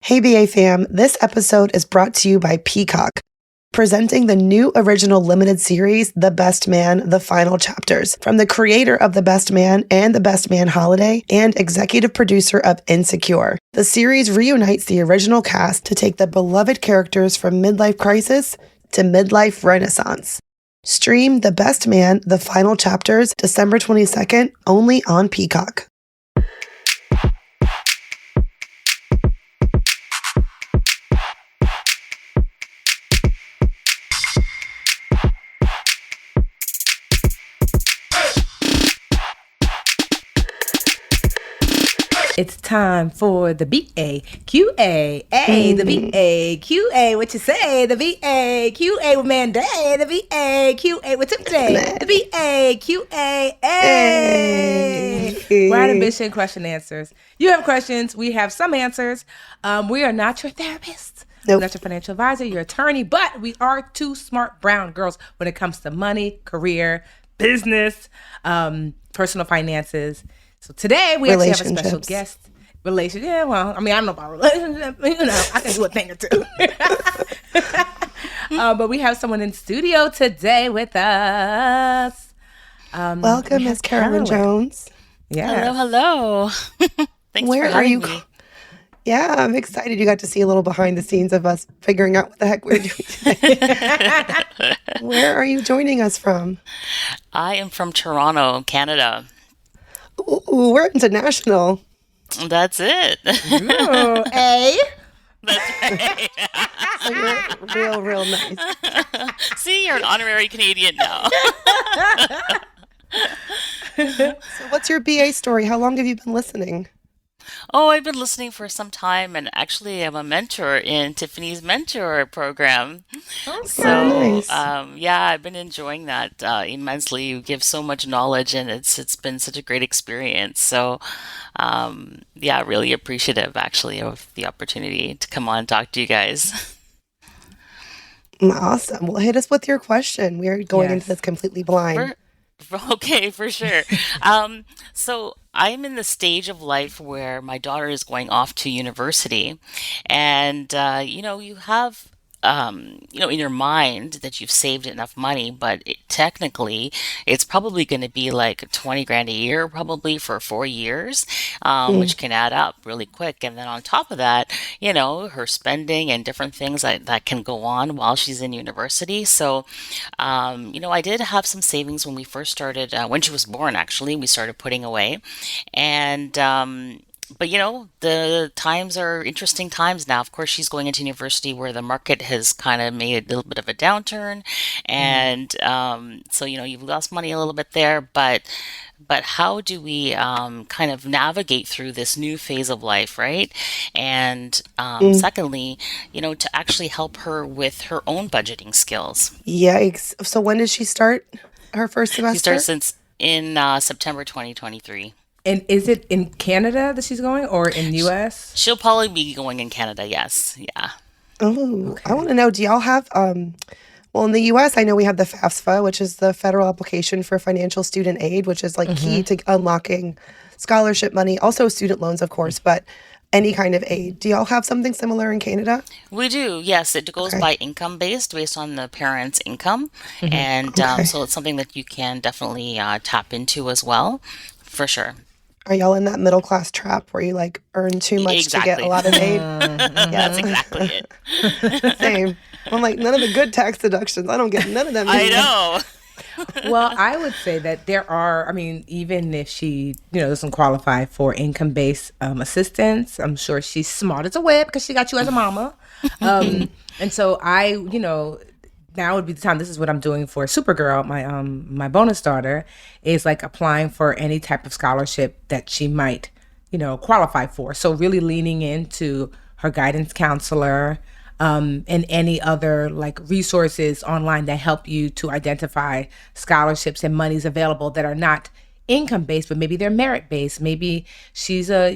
Hey BA fam, this episode is brought to you by Peacock, presenting the new original limited series, The Best Man, The Final Chapters, from the creator of The Best Man and The Best Man Holiday and executive producer of Insecure. The series reunites the original cast to take the beloved characters from midlife crisis to midlife renaissance. Stream The Best Man, The Final Chapters, December 22nd, only on Peacock. It's time for the B-A-Q-A-A, the B-A-Q-A, what you say? The B-A-Q-A with Mandi, the B-A-Q-A with Tiffany, the B-A-Q-A-A. We're on a mission question answers. You have questions, we have some answers. We are not your therapist. Nope. We're not your financial advisor, your attorney, but we are two smart brown girls when it comes to money, career, business, personal finances. So today we actually have a special guest. I don't know about relationships. I can do a thing or two. But we have someone in studio today with us. Welcome, Miss Carolyn Jones. Yeah. Hello. Thanks for having me. Yeah, I'm excited. You got to see a little behind the scenes of us figuring out what the heck we're doing today. Where are you joining us from? I am from Toronto, Canada. Ooh, we're international. That's it. Ooh, A. That's right. So you're real nice. See, you're an honorary Canadian now. So what's your BA story? How long have you been listening? Oh, I've been listening for some time, and actually I'm a mentor in Tiffany's mentor program. Okay. So, Nice. I've been enjoying that immensely. You give so much knowledge, and it's been such a great experience. So, really appreciative actually of the opportunity to come on and talk to you guys. Awesome. Well, hit us with your question. We're going into this completely blind. Okay, for sure. So I'm in the stage of life where my daughter is going off to university, and you have in your mind that you've saved enough money, but technically it's probably going to be like 20 grand a year, probably for 4 years, which can add up really quick. And then on top of that, her spending and different things that can go on while she's in university. So, I did have some savings when we first started, when she was born, actually, we started putting away. And, but the times are interesting times now. Of course, she's going into university where the market has kind of made a little bit of a downturn, and so you've lost money a little bit there. But how do we kind of navigate through this new phase of life, right? And secondly, to actually help her with her own budgeting skills. Yikes. So when did she start her first semester? She starts in September 2023. And is it in Canada that she's going or in U.S.? She'll probably be going in Canada, yes. Yeah. Oh, Okay. I want to know, do y'all have, in the U.S., I know we have the FAFSA, which is the Federal Application for Financial Student Aid, which is like key to unlocking scholarship money, also student loans, of course, but any kind of aid. Do y'all have something similar in Canada? We do, yes. It goes by income based on the parent's income. And so it's something that you can definitely tap into as well, for sure. Are y'all in that middle class trap where you like earn too much to get a lot of aid? Yeah, that's exactly it. Same. I'm like, none of the good tax deductions. I don't get none of them. I know. Well, I would say that there are, even if she, doesn't qualify for income-based assistance, I'm sure she's smart as a whip because she got you as a mama. And so now would be the time. This is what I'm doing for Supergirl. My bonus daughter is like applying for any type of scholarship that she might, qualify for. So really leaning into her guidance counselor, and any other like resources online that help you to identify scholarships and monies available that are not income based, but maybe they're merit based. Maybe she's a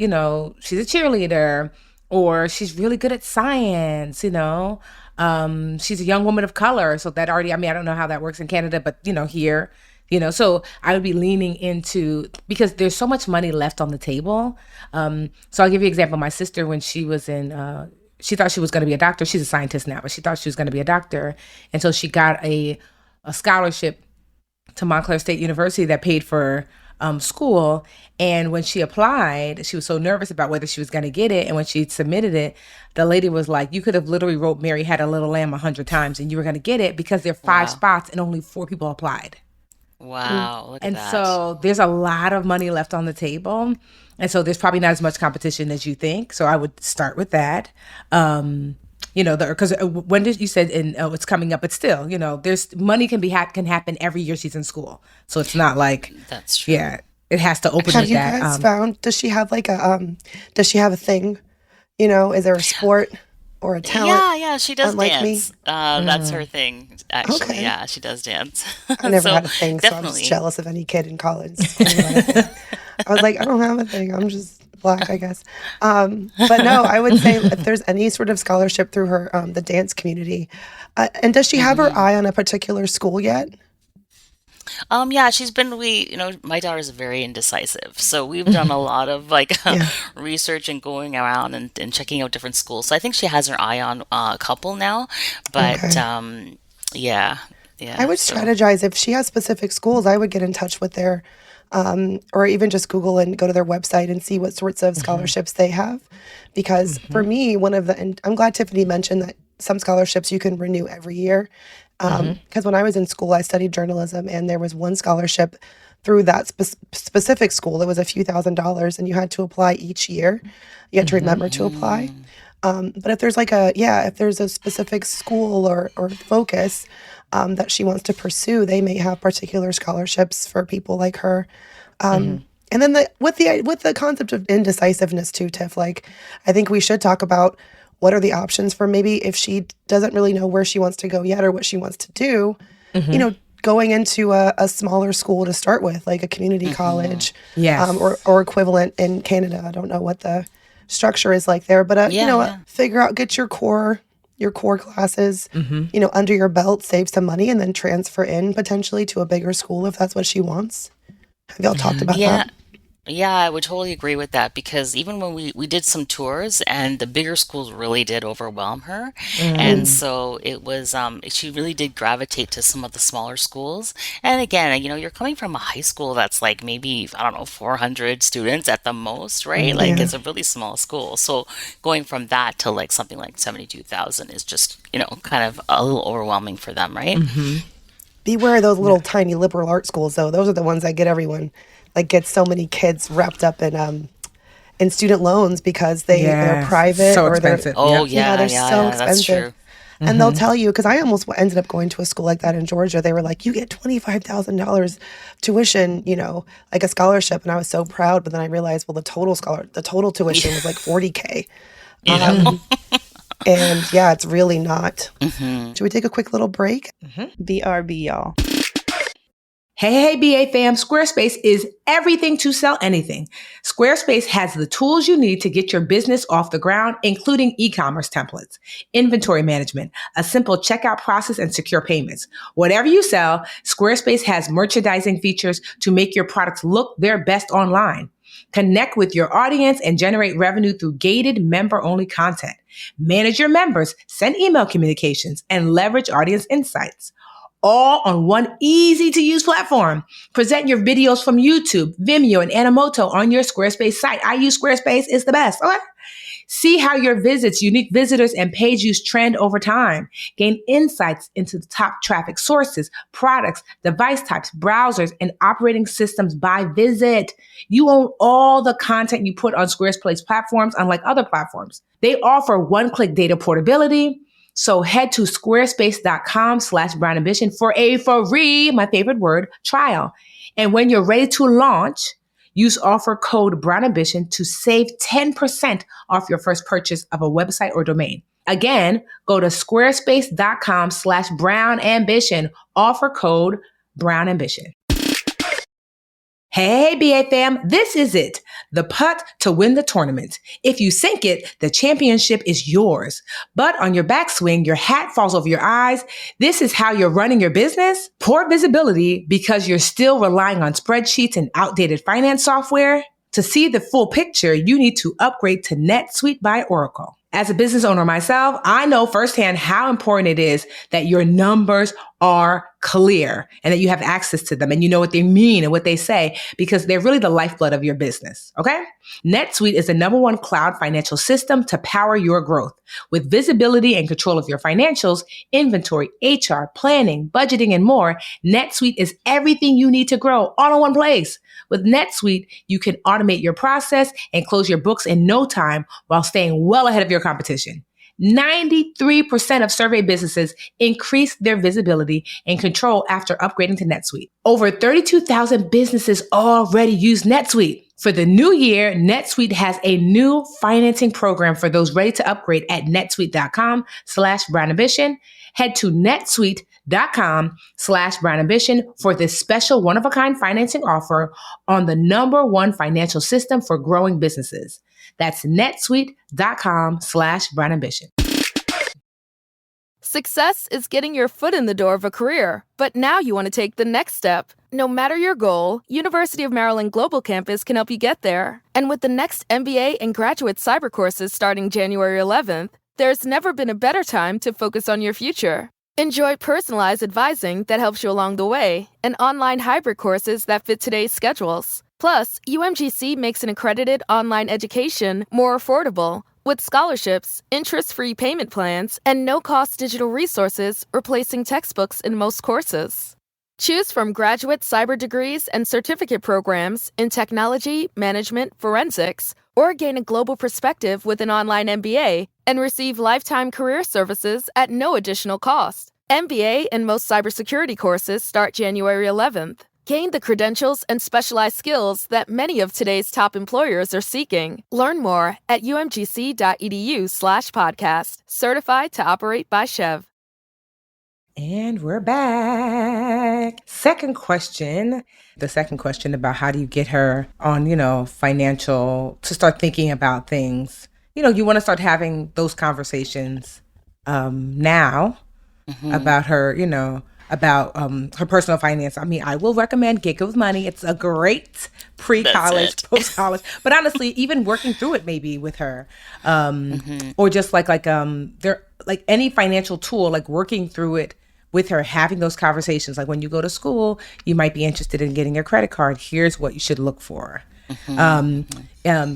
cheerleader, or she's really good at science, she's a young woman of color. So that already, I don't know how that works in Canada, but here, so I would be leaning into, because there's so much money left on the table. So I'll give you an example. My sister, when she was in she thought she was going to be a doctor. She's a scientist now, but she thought she was going to be a doctor. And so she got a scholarship to Montclair State University that paid for school. And when she applied, she was so nervous about whether she was going to get it. And when she submitted it, the lady was like, you could have literally wrote Mary Had a Little Lamb 100 times and you were going to get it, because there are 5 spots and only 4 people applied. Wow. Look at that. And so there's a lot of money left on the table. And so there's probably not as much competition as you think. So I would start with that. Because when did you said it's coming up, but still, there's money can happen every year she's in school. So it's not like that's true. Yeah, it has to open. Have you guys found? Does she have like does she have a thing? Is there a sport or a talent? Yeah, she does dance. Me? That's her thing. Actually, okay. Yeah, she does dance. I never had a thing, so I'm just jealous of any kid in college. I was like, I don't have a thing. I'm just Black, I guess. But no, I would say if there's any sort of scholarship through her, the dance community. And does she have her eye on a particular school yet? Yeah, she's been, my daughter's very indecisive. So we've done a lot of research and going around and checking out different schools. So I think she has her eye on a couple now, but yeah. I would strategize. If she has specific schools, I would get in touch with their, or even just Google and go to their website and see what sorts of scholarships they have. Because for me, and I'm glad Tiffany mentioned that some scholarships you can renew every year. Because when I was in school, I studied journalism, and there was one scholarship through that specific school. It was a few $1,000s, and you had to apply each year. You had to remember to apply. But if there's if there's a specific school or focus that she wants to pursue, they may have particular scholarships for people like her. And then with the concept of indecisiveness too, Tiff, I think we should talk about what are the options for maybe if she doesn't really know where she wants to go yet or what she wants to do, going into a smaller school to start with, like a community college, or equivalent in Canada. I don't know what the structure is like there, but figure out, get your core classes, under your belt, save some money, and then transfer in potentially to a bigger school if that's what she wants. Have y'all talked about that? Yeah, I would totally agree with that, because even when we did some tours, and the bigger schools really did overwhelm her. And so it was, she really did gravitate to some of the smaller schools. And again, you're coming from a high school that's like maybe, 400 students at the most, right? It's a really small school. So going from that to something like 72,000 is just, kind of a little overwhelming for them, right? Beware of those little tiny liberal arts schools, though. Those are the ones that get everyone. Get so many kids wrapped up in student loans because they're private, so or expensive. they're so expensive. That's true. And they'll tell you, because I almost ended up going to a school like that in Georgia. They were like, you get $25,000 tuition, like a scholarship, and I was so proud. But then I realized, well, the total tuition was like $40K. And it's really not. Should we take a quick little break? BRB, y'all. Hey, BA fam, Squarespace is everything to sell anything. Squarespace has the tools you need to get your business off the ground, including e-commerce templates, inventory management, a simple checkout process, and secure payments. Whatever you sell, Squarespace has merchandising features to make your products look their best online. Connect with your audience and generate revenue through gated member-only content. Manage your members, send email communications, and leverage audience insights. All on one easy-to-use platform. Present your videos from YouTube, Vimeo, and Animoto on your Squarespace site. I use Squarespace. It's the best. Okay? See how your visits, unique visitors, and page use trend over time. Gain insights into the top traffic sources, products, device types, browsers, and operating systems by visit. You own all the content you put on Squarespace platforms, unlike other platforms. They offer one-click data portability. So head to squarespace.com/brownambition for a free, my favorite word, trial. And when you're ready to launch, use offer code brownambition to save 10% off your first purchase of a website or domain. Again, go to squarespace.com/brownambition, offer code brownambition. Hey, BA fam, this is it. The putt to win the tournament. If you sink it, the championship is yours. But on your backswing, your hat falls over your eyes. This is how you're running your business? Poor visibility because you're still relying on spreadsheets and outdated finance software? To see the full picture, you need to upgrade to NetSuite by Oracle. As a business owner myself, I know firsthand how important it is that your numbers are clear and that you have access to them and you know what they mean and what they say, because they're really the lifeblood of your business. Okay. NetSuite is the #1 cloud financial system to power your growth. With visibility and control of your financials, inventory, HR, planning, budgeting, and more, NetSuite is everything you need to grow all in one place. With NetSuite, you can automate your process and close your books in no time while staying well ahead of your competition. 93% of survey businesses increase their visibility and control after upgrading to NetSuite. Over 32,000 businesses already use NetSuite. For the new year, NetSuite has a new financing program for those ready to upgrade at netsuite.com/brandambition. Head to netsuite.com/brandambition for this special one-of-a-kind financing offer on the #1 financial system for growing businesses. That's netsuite.com/brandambition. Success is getting your foot in the door of a career, but now you want to take the next step. No matter your goal, University of Maryland Global Campus can help you get there. And with the next MBA and graduate cyber courses starting January 11th, there's never been a better time to focus on your future. Enjoy personalized advising that helps you along the way and online hybrid courses that fit today's schedules. Plus, UMGC makes an accredited online education more affordable with scholarships, interest-free payment plans, and no-cost digital resources replacing textbooks in most courses. Choose from graduate cyber degrees and certificate programs in technology, management, forensics, or gain a global perspective with an online MBA and receive lifetime career services at no additional cost. MBA and most cybersecurity courses start January 11th. Gain the credentials and specialized skills that many of today's top employers are seeking. Learn more at umgc.edu/podcast. Certified to operate by Chev. And we're back. Second question. The second question about how do you get her on, financial, to start thinking about things. You want to start having those conversations now about her, about her personal finance. I mean, I will recommend Get Good with Money. It's a great pre-college, post-college. But honestly, even working through it maybe with her, or just like any financial tool, like working through it with her, having those conversations. Like when you go to school, you might be interested in getting a credit card. Here's what you should look for.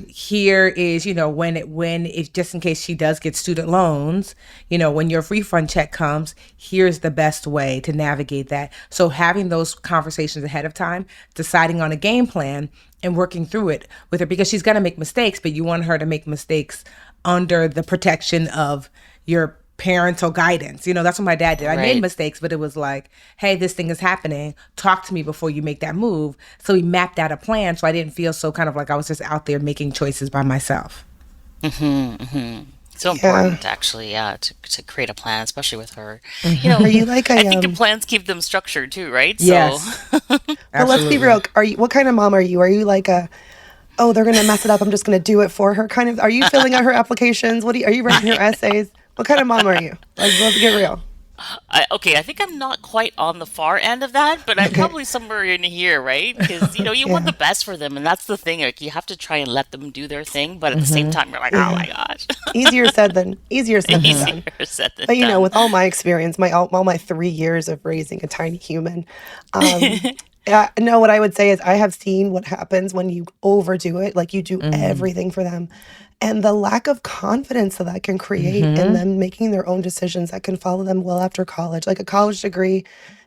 Here is, if just in case she does get student loans, when your refund check comes, here's the best way to navigate that. So having those conversations ahead of time, deciding on a game plan and working through it with her, because she's going to make mistakes, but you want her to make mistakes under the protection of your parental guidance. That's what my dad did. I made mistakes, but it was like, hey, this thing is happening. Talk to me before you make that move. So he mapped out a plan so I didn't feel so kind of like I was just out there making choices by myself. So important, actually, to create a plan, especially with her. Are you like I think the plans keep them structured too, right? Yes. So. But let's be real. What kind of mom are you? Are you like they're going to mess it up, I'm just going to do it for her kind of? Are you filling out her applications? Are you writing her essays? What kind of mom are you? Let's get real. I think I'm not quite on the far end of that, but I'm probably somewhere in here, right? Because, you want the best for them. And that's the thing. Like, you have to try and let them do their thing. But at the same time, you're like, oh, my gosh. Easier said than done. But, with all my experience, all my 3 years of raising a tiny human, no, what I would say is I have seen what happens when you overdo it. Like you do everything for them. And the lack of confidence that can create in them making their own decisions that can follow them well after college. Like a college degree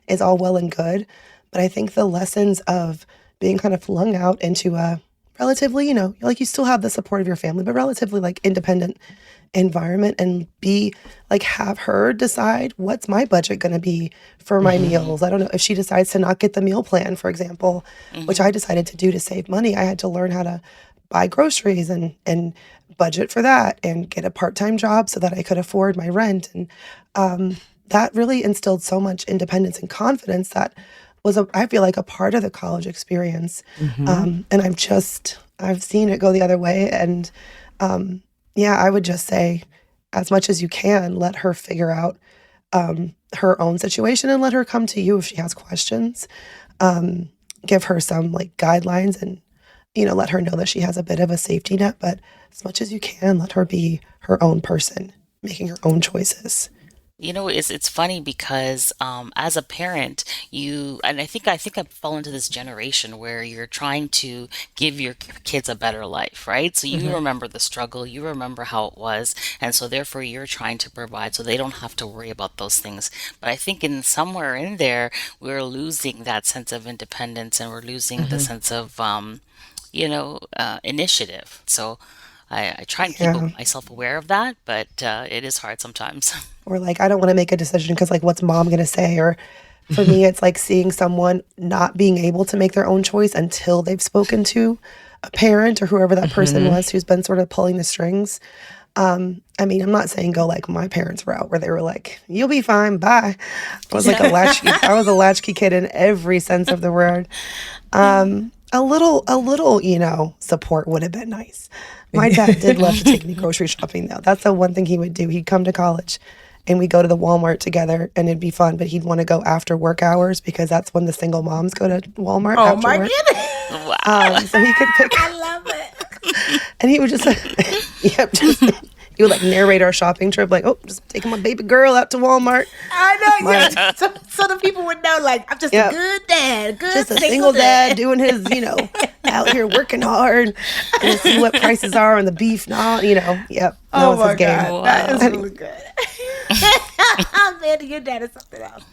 is all well and good. But I think the lessons of being kind of flung out into a relatively, like you still have the support of your family, but relatively like independent environment, and have her decide what's my budget going to be for my meals. I don't know if she decides to not get the meal plan, for example, which I decided to do to save money. I had to learn how to buy groceries and budget for that and get a part-time job so that I could afford my rent. And that really instilled so much independence and confidence that was, I feel like, a part of the college experience. And I've seen it go the other way. And I would just say, as much as you can, let her figure out her own situation and let her come to you if she has questions. Give her some guidelines and let her know that she has a bit of a safety net, but as much as you can, let her be her own person, making her own choices. It's funny because as a parent, and I think I fall into this generation where you're trying to give your kids a better life, right? So you remember the struggle, you remember how it was, and so therefore you're trying to provide so they don't have to worry about those things. But I think in somewhere in there, we're losing that sense of independence and we're losing the sense of initiative. So I try and keep Yeah. myself aware of that, but it is hard sometimes. Or like, I don't want to make a decision because like, what's mom going to say? Or for me, it's like seeing someone not being able to make their own choice until they've spoken to a parent or whoever that person was who's been sort of pulling the strings. I mean, I'm not saying go like my parents' route where they were like, you'll be fine, bye. I was a latchkey kid in every sense of the word. A little, support would have been nice. My dad did love to take me grocery shopping though. That's the one thing he would do. He'd come to college and we'd go to the Walmart together and it'd be fun, but he'd want to go after work hours because that's when the single moms go to Walmart Oh after my work. goodness. So he could pick, I love it. and he would just, he would like narrate our shopping trip, like, oh, just taking my baby girl out to Walmart. I know. My- Yeah. So the people would know, like, I'm just Yep. a good dad, good Just a single dad doing his, out here working hard and see what prices are on the beef and all, Yep. That Oh was my his game. God, that is really good. Man, your dad is something else.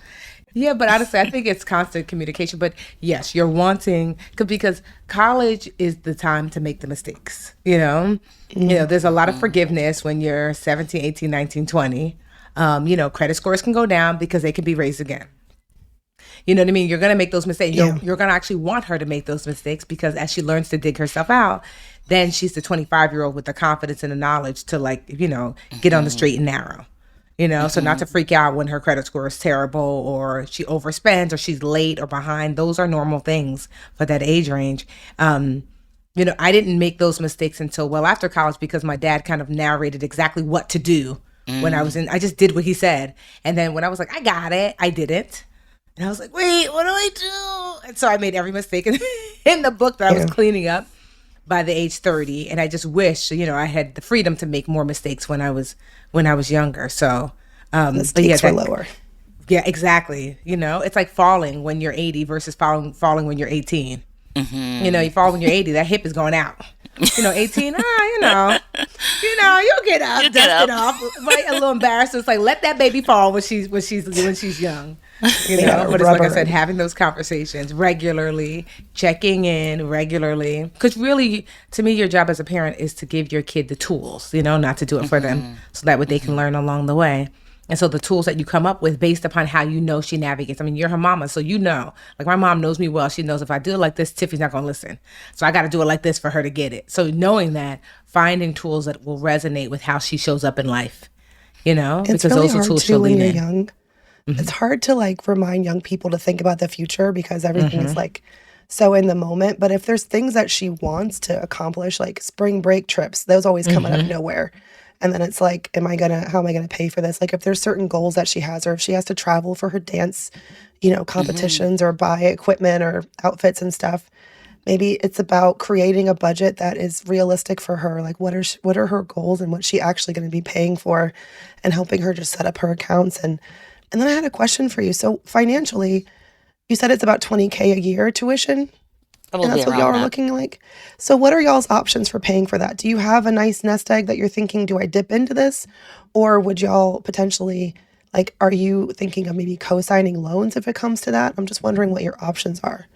Yeah, but honestly, I think it's constant communication. But yes, you're wanting because college is the time to make the mistakes. There's a lot of forgiveness when you're 17, 18, 19, 20. Credit scores can go down because they can be raised again. You know what I mean? You're going to make those mistakes. Yeah. You're going to actually want her to make those mistakes because as she learns to dig herself out, then she's the 25-year-old with the confidence and the knowledge to get on the straight and narrow. So not to freak out when her credit score is terrible or she overspends or she's late or behind. Those are normal things for that age range. I didn't make those mistakes until well after college because my dad kind of narrated exactly what to do when I was I just did what he said. And then when I was like, I got it, I didn't. And I was like, wait, what do I do? And so I made every mistake in the book that I was cleaning up by the age 30. And I just wish, I had the freedom to make more mistakes when I was younger. So, The stakes were lower. Yeah, exactly. It's like falling when you're 80 versus falling when you're 18. You fall when you're 80, that hip is going out. 18, you'll get up, You dust get it off. Right? A little embarrassed. So it's like, let that baby fall when she's young. But it's like I said, having those conversations regularly, checking in regularly. Because really, to me, your job as a parent is to give your kid the tools, not to do it for them. So that way they can learn along the way. And so the tools that you come up with based upon how she navigates. I mean, you're her mama, so like my mom knows me well. She knows if I do it like this, Tiffany's not going to listen. So I got to do it like this for her to get it. So knowing that, finding tools that will resonate with how she shows up in life, It's because really those are hard tools too she'll when lean you're in. young. It's hard to remind young people to think about the future because everything is so in the moment. But if there's things that she wants to accomplish, like spring break trips, those always come out of nowhere. And then it's like, how am I gonna pay for this? Like if there's certain goals that she has, or if she has to travel for her dance, competitions or buy equipment or outfits and stuff, maybe it's about creating a budget that is realistic for her. Like what are her goals and what's she actually going to be paying for, and helping her just set up her accounts. And then I had a question for you. So financially, you said it's about $20K a year tuition. Probably And that's what around y'all are that. looking like. So what are y'all's options for paying for that? Do you have a nice nest egg that you're thinking, do I dip into this? Or would y'all potentially, are you thinking of maybe co-signing loans if it comes to that? I'm just wondering what your options are.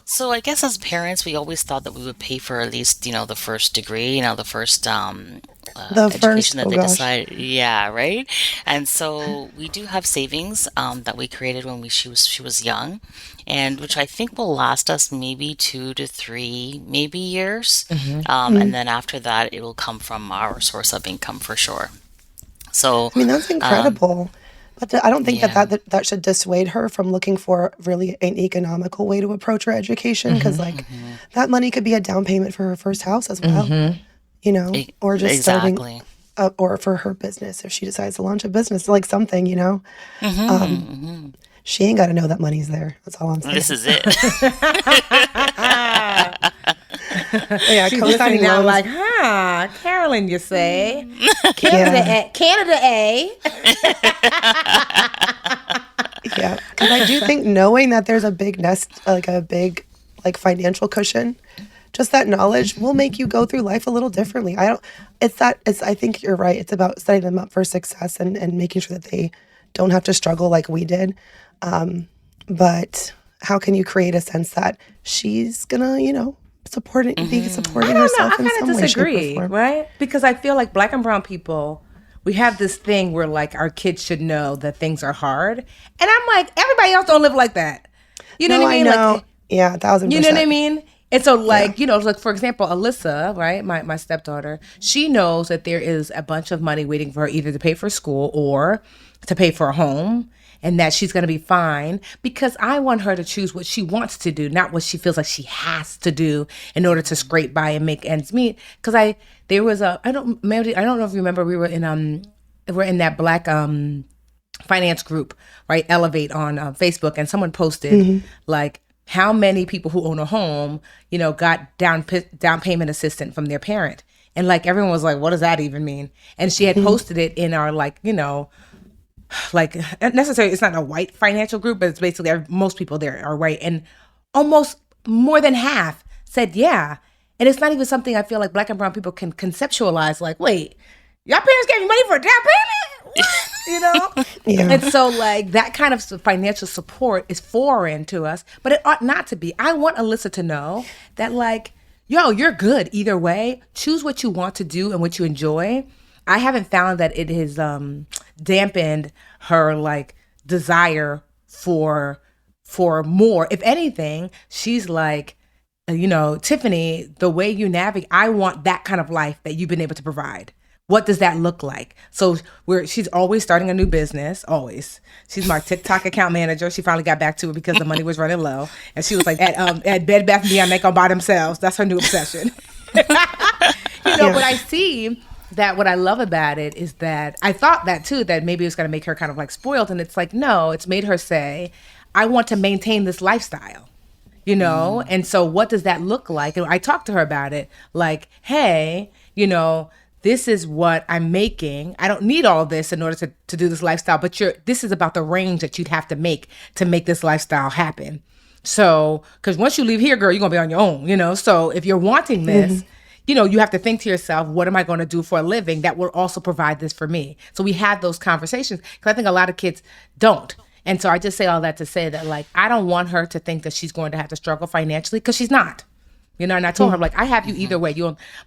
So I guess as parents, we always thought that we would pay for at least, the first degree, the first The education first, that oh they gosh. decide. Yeah, right. And so we do have savings that we created when she was young, and which I think will last us maybe 2 to 3 maybe years. And then after that, it will come from our source of income for sure. So I mean, that's incredible. But I don't think yeah. that should dissuade her from looking for really an economical way to approach her education. Because that money could be a down payment for her first house as well, or just starting Exactly. or for her business if she decides to launch a business, like something, She ain't got to know that money's there. That's all I'm saying. This is it. Yeah, She's co-signing listening now loans. like, Carolyn, you say? Canada A. Yeah, because I do think knowing that there's a big nest, like a big, like financial cushion, just that knowledge will make you go through life a little differently. I think you're right. It's about setting them up for success and making sure that they don't have to struggle like we did. But how can you create a sense that she's gonna, be supporting herself in I some kind of way, shape, or disagree, form? right? Because I feel like Black and brown people, we have this thing where like our kids should know that things are hard, and I'm like, everybody else don't live like that. You know No, what I mean? know. Like, Yeah, 1,000%. you know what I mean? And so, like, like, for example, Alyssa, right, my stepdaughter, she knows that there is a bunch of money waiting for her either to pay for school or to pay for a home, and that she's going to be fine, because I want her to choose what she wants to do, not what she feels like she has to do in order to scrape by and make ends meet. Because I don't know if you remember, we're in that Black finance group, right? Elevate on Facebook, and someone posted like how many people who own a home, got down payment assistance from their parent, and like everyone was like, "What does that even mean?" And she had posted it in our like necessarily, it's not a white financial group, but it's basically most people there are white, and almost more than half said yeah. And it's not even something I feel like Black and brown people can conceptualize. Like, wait, y'all parents gave you money for a down payment? What? Yeah. And so like that kind of financial support is foreign to us, but it ought not to be. I want Alyssa to know that like, yo, you're good either way. Choose what you want to do and what you enjoy. I haven't found that it has dampened her like desire for more. If anything, she's like, Tiffany, the way you navigate, I want that kind of life that you've been able to provide. What does that look like? So she's always starting a new business, always. She's my TikTok account manager. She finally got back to it because the money was running low. And she was like, at Bed Bath & Beyond, make them by themselves. That's her new obsession. But I see that what I love about it is that I thought that too, that maybe it was going to make her kind of like spoiled. And it's like, no, it's made her say, I want to maintain this lifestyle, And so what does that look like? And I talked to her about it like, hey, this is what I'm making. I don't need all this in order to do this lifestyle, but this is about the range that you'd have to make this lifestyle happen. So, because once you leave here, girl, you're going to be on your own, So if you're wanting this, you have to think to yourself, what am I going to do for a living that will also provide this for me? So we have those conversations, because I think a lot of kids don't. And so I just say all that to say that, like, I don't want her to think that she's going to have to struggle financially, because she's not. And I told her, like, I have you either way.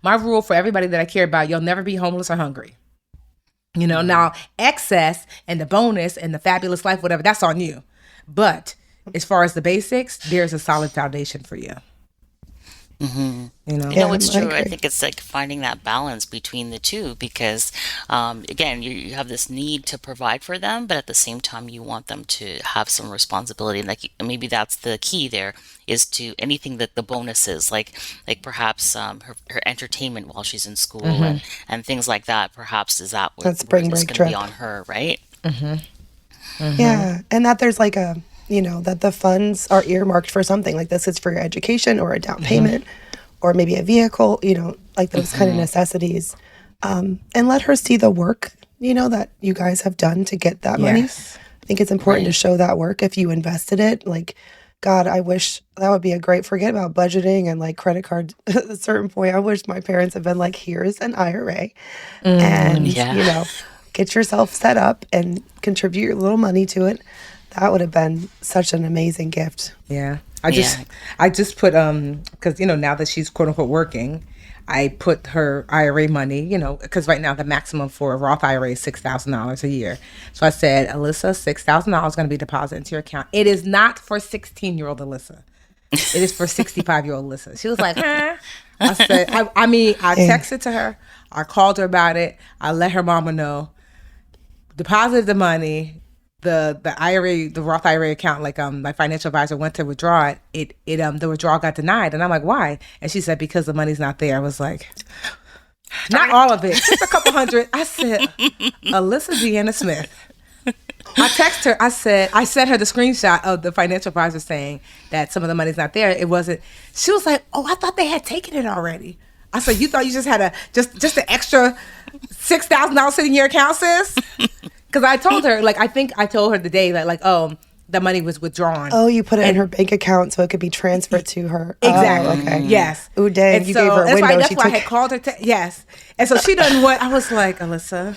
My rule for everybody that I care about, you'll never be homeless or hungry. Now excess and the bonus and the fabulous life, whatever, that's on you. But as far as the basics, there's a solid foundation for you. It's true. I think it's like finding that balance between the two, because again, you have this need to provide for them, but at the same time you want them to have some responsibility, and like maybe that's the key there, is to anything that the bonuses, like perhaps her entertainment while she's in school and things like that, perhaps is that what spring is break going to be trip on her, right? Yeah, and that there's like a that the funds are earmarked for something, like this is for your education or a down payment or maybe a vehicle, like those kind of necessities. And let her see the work, that you guys have done to get that money. I think it's important to show that work if you invested it. Like, God, I wish that would be forget about budgeting and like credit cards at a certain point. I wish my parents had been like, here's an IRA and, get yourself set up and contribute your little money to it. That would have been such an amazing gift. Yeah. I just put, because, now that she's quote unquote working, I put her IRA money, because right now the maximum for a Roth IRA is $6,000 a year. So I said, Alyssa, $6,000 is going to be deposited into your account. It is not for 16-year-old Alyssa. It is for 65-year-old Alyssa. She was like, huh? I said, I texted to her. I called her about it. I let her mama know. Deposited the money. The IRA, the Roth IRA account, like my financial advisor went to withdraw it. The withdrawal got denied, and I'm like, why? And she said, because the money's not there. I was like, not all of it, just a couple hundred. I said, Alyssa Deanna Smith, I text her. I sent her the screenshot of the financial advisor saying that some of the money's not there. It wasn't. She was like, "Oh, I thought they had taken it already." I said, "You thought you just had just an extra $6,000 sitting in your account, sis?" Because I told her, like, I think I told her the day that, like, oh, the money was withdrawn. Oh, you put it in her bank account so it could be transferred to her. Exactly. Oh, okay. Yes. Ooh, dang. And you so gave her a window. That's why I had called her. Yes. And so she doesn't want. I was like, Alyssa.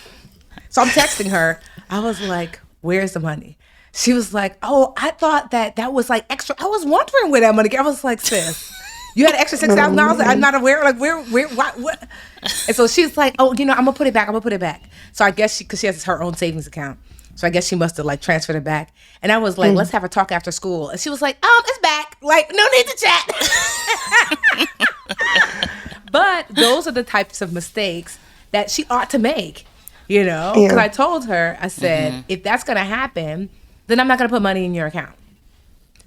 So I'm texting her. I was like, "Where's the money?" She was like, "Oh, I thought that was like extra." I was wondering where that money came. I was like, "Sis, you had an extra $6,000 that I'm not aware. Like, where, what?" And so she's like, "Oh, I'm gonna put it back. So I guess because she has her own savings account. So I guess she must have like transferred it back. And I was like, "Let's have a talk after school." And she was like, "It's back. Like, no need to chat." But those are the types of mistakes that she ought to make, Because I told her, I said, if that's going to happen, then I'm not going to put money in your account.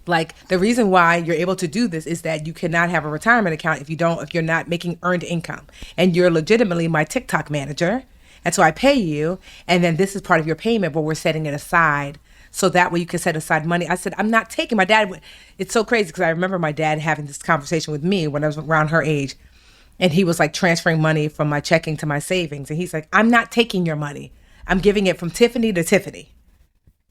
Like, the reason why you're able to do this is that you cannot have a retirement account if you're not making earned income. And you're legitimately my TikTok manager. And so I pay you, and then this is part of your payment, but we're setting it aside so that way you can set aside money. I said, I'm not taking my dad. It's so crazy because I remember my dad having this conversation with me when I was around her age, and he was like transferring money from my checking to my savings. And he's like, "I'm not taking your money. I'm giving it from Tiffany to Tiffany."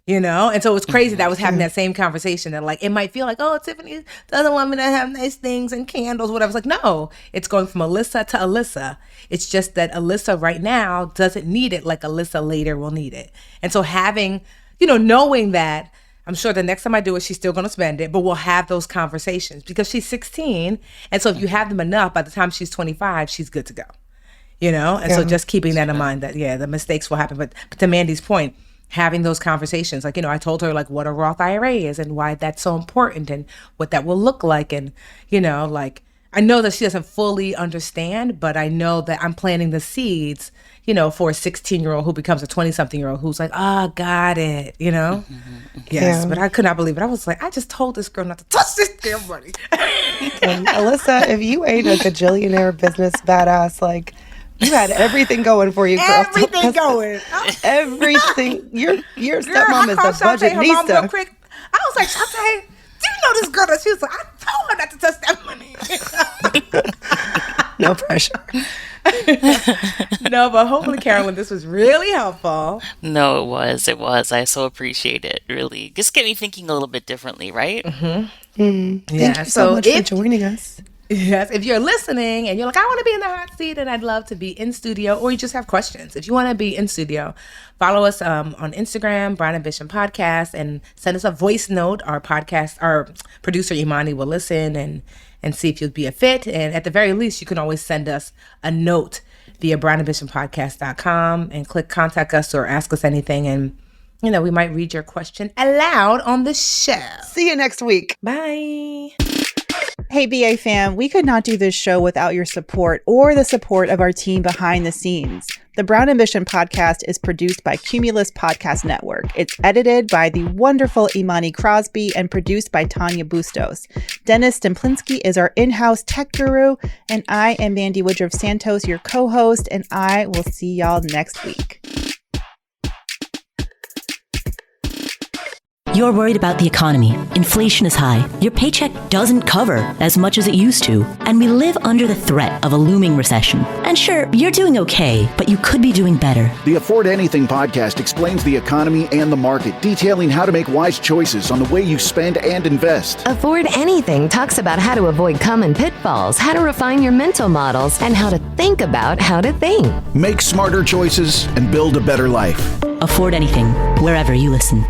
And so it's crazy that I was having that same conversation, and like, it might feel like, "Oh, Tiffany doesn't want me to have nice things and candles," whatever. I was like, no, it's going from Alyssa to Alyssa. It's just that Alyssa right now doesn't need it like Alyssa later will need it. And so having, knowing that, I'm sure the next time I do it, she's still going to spend it, but we'll have those conversations because she's 16. And so if you have them enough, by the time she's 25, she's good to go, And so just keeping that in mind that, the mistakes will happen. But to Mandy's point, having those conversations, like, I told her like what a Roth IRA is and why that's so important and what that will look like. And, like, I know that she doesn't fully understand, but I know that I'm planting the seeds, for a 16-year-old who becomes a 20-something-year-old who's like, got it, Yes, but I could not believe it. I was like, I just told this girl not to touch this damn money. And Alyssa, if you ain't a gajillionaire business badass, like, you had everything going for you, girl. Everything going. Everything. Your Girl, stepmom is a budget her mom real nista. quick. I was like, "Shantae, do you know this girl?" That she was like, "I told her not to touch that money." No pressure. No, but hopefully, Carolyn, this was really helpful. No, it was. I so appreciate it. Really, just get me thinking a little bit differently, right? Thank you so much for joining us. Yes, if you're listening and you're like, "I want to be in the hot seat and I'd love to be in studio," or you just have questions, if you want to be in studio, follow us on Instagram, Brown Ambition Podcast, and send us a voice note. Our producer Imani will listen and see if you'll be a fit. And at the very least, you can always send us a note via brownambitionpodcast.com and click contact us or ask us anything. And, we might read your question aloud on the show. See you next week. Bye. Hey, BA fam, we could not do this show without your support or the support of our team behind the scenes. The Brown Ambition podcast is produced by Cumulus Podcast Network. It's edited by the wonderful Imani Crosby and produced by Tanya Bustos. Dennis Stemplinsky is our in-house tech guru, and I am Mandy Woodruff Santos, your co-host, and I will see y'all next week. You're worried about the economy. Inflation is high. Your paycheck doesn't cover as much as it used to. And we live under the threat of a looming recession. And sure, you're doing okay, but you could be doing better. The Afford Anything podcast explains the economy and the market, detailing how to make wise choices on the way you spend and invest. Afford Anything talks about how to avoid common pitfalls, how to refine your mental models, and how to think about how to think. Make smarter choices and build a better life. Afford Anything, wherever you listen.